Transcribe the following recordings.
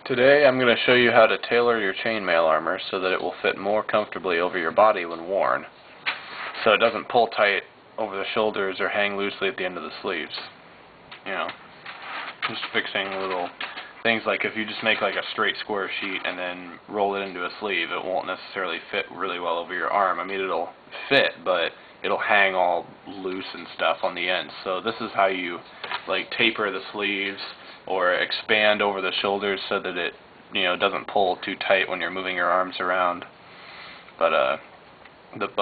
Today I'm going to show you how to tailor your chainmail armor so that it will fit more comfortably over your body when worn, so it doesn't pull tight over the shoulders or hang loosely at the end of the sleeves. You know, just fixing little things like if you just make like a straight square sheet and then roll it into a sleeve, it won't necessarily fit really well over your arm. I mean, it'll fit, but it'll hang all loose and stuff on the ends. So this is how you like taper the sleeves or expand over the shoulders so that it, you know, doesn't pull too tight when you're moving your arms around. But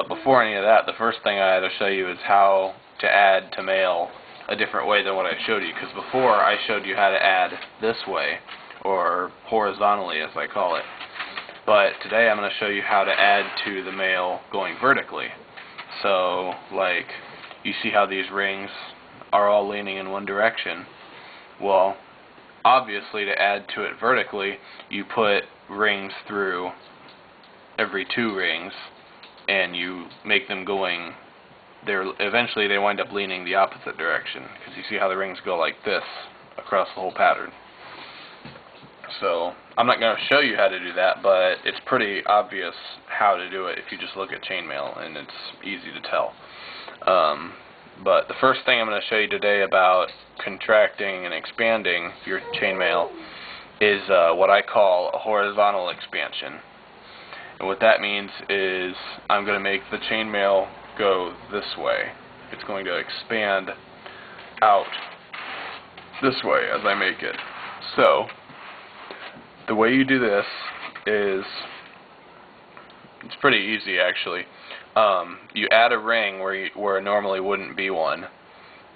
before any of that, the first thing I had to show you is how to add to mail a different way than what I showed you, because before I showed you how to add this way, or horizontally as I call it. But today I'm going to show you how to add to the mail going vertically. So, like, you see how these rings are all leaning in one direction? Well, obviously to add to it vertically, you put rings through every two rings, and you make them going, eventually they wind up leaning the opposite direction, because you see how the rings go like this across the whole pattern. So, I'm not going to show you how to do that, but it's pretty obvious how to do it if you just look at chainmail, and it's easy to tell. But the first thing I'm going to show you today about contracting and expanding your chainmail is what I call a horizontal expansion. And what that means is I'm going to make the chainmail go this way. It's going to expand out this way as I make it. So, the way you do this is, it's pretty easy actually. You add a ring where normally wouldn't be one,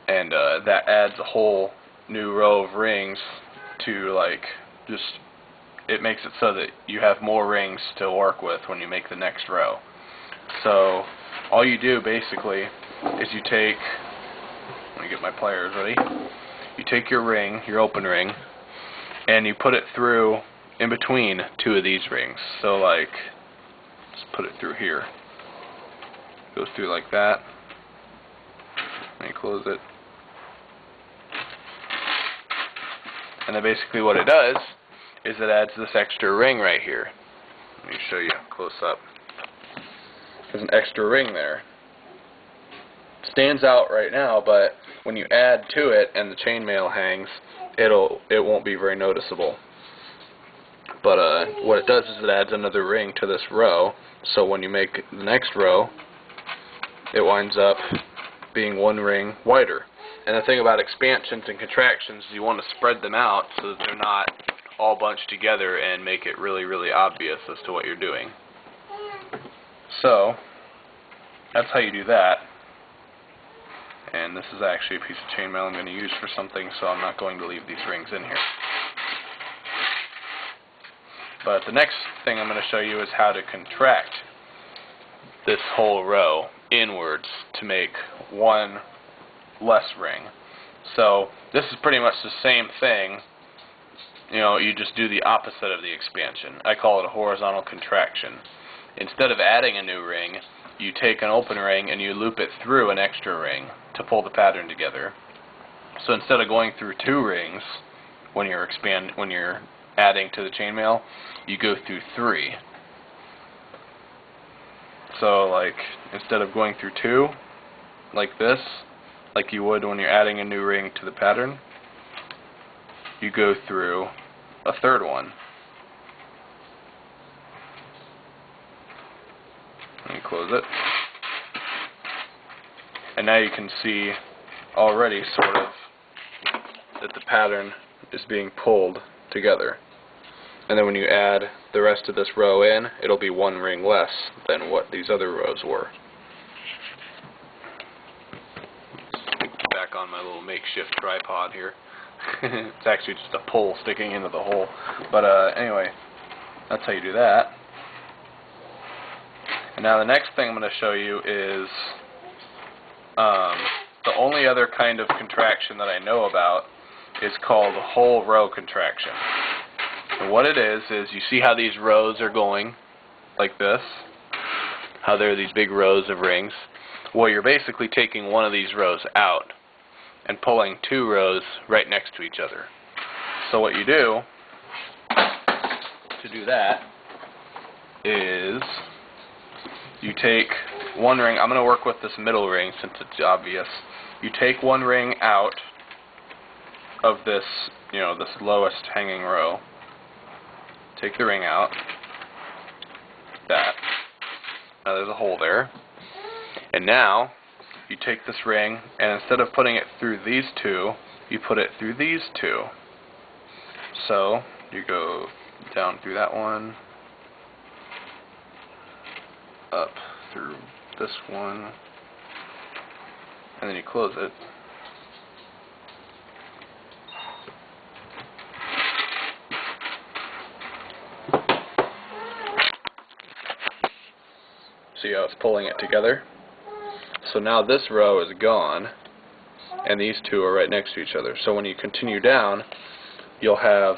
and that adds a whole new row of rings to, like, just, it makes it so that you have more rings to work with when you make the next row. So all you do basically is you take, let me get my pliers ready, you take your ring, your open ring, and you put it through in between two of these rings. So, like, just put it through here. Goes through like that. Let me close it. And then basically what it does is it adds this extra ring right here. Let me show you close up. There's an extra ring there. It stands out right now, but when you add to it and the chainmail hangs, it won't be very noticeable. But what it does is it adds another ring to this row, so when you make the next row, it winds up being one ring wider. And the thing about expansions and contractions is you want to spread them out so that they're not all bunched together and make it really, really obvious as to what you're doing. So, that's how you do that. And this is actually a piece of chainmail I'm going to use for something, so I'm not going to leave these rings in here. But the next thing I'm going to show you is how to contract this whole row inwards to make one less ring. So this is pretty much the same thing, you know, you just do the opposite of the expansion. I call it a horizontal contraction. Instead of adding a new ring, you take an open ring and you loop it through an extra ring to pull the pattern together. So instead of going through two rings when you're adding to the chainmail, you go through three. So, like, instead of going through two, like this, like you would when you're adding a new ring to the pattern, you go through a third one. Let me close it. And now you can see already sort of that the pattern is being pulled together. And then when you add the rest of this row in, it'll be one ring less than what these other rows were. Back on my little makeshift tripod here. It's actually just a pole sticking into the hole. But anyway, that's how you do that. And now the next thing I'm going to show you is the only other kind of contraction that I know about is called whole row contraction. And what it is you see how these rows are going like this, how there are these big rows of rings. Well, you're basically taking one of these rows out and pulling two rows right next to each other. So what you do to do that is you take one ring. I'm going to work with this middle ring since it's obvious. You take one ring out of this, this lowest hanging row. Take the ring out. That. Now there's a hole there. And now you take this ring, and instead of putting it through these two, you put it through these two. So you go down through that one, up through this one, and then you close it. See how it's pulling it together? So now this row is gone, and these two are right next to each other. So when you continue down, you'll have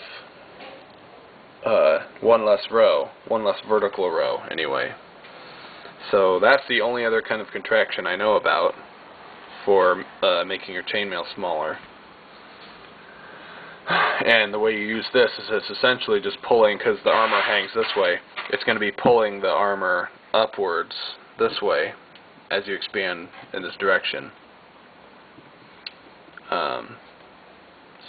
one less row, one less vertical row anyway. So that's the only other kind of contraction I know about for making your chainmail smaller. And the way you use this is it's essentially just pulling, because the armor hangs this way, it's going to be pulling the armor upwards this way as you expand in this direction.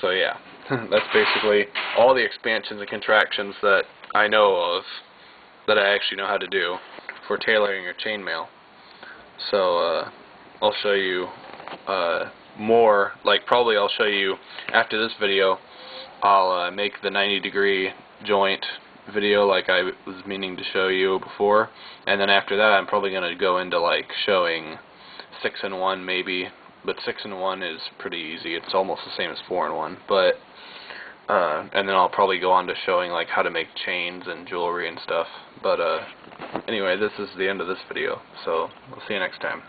So yeah, that's basically all the expansions and contractions that I know of that I actually know how to do for tailoring your chainmail. So I'll show you more, probably I'll show you after this video. I'll make the 90-degree joint video like I was meaning to show you before, and then after that I'm probably going to go into showing 6-in-1 maybe, but 6-in-1 is pretty easy. It's almost the same as 4-in-1, but and then I'll probably go on to showing how to make chains and jewelry and stuff. But anyway, this is the end of this video, so we'll see you next time.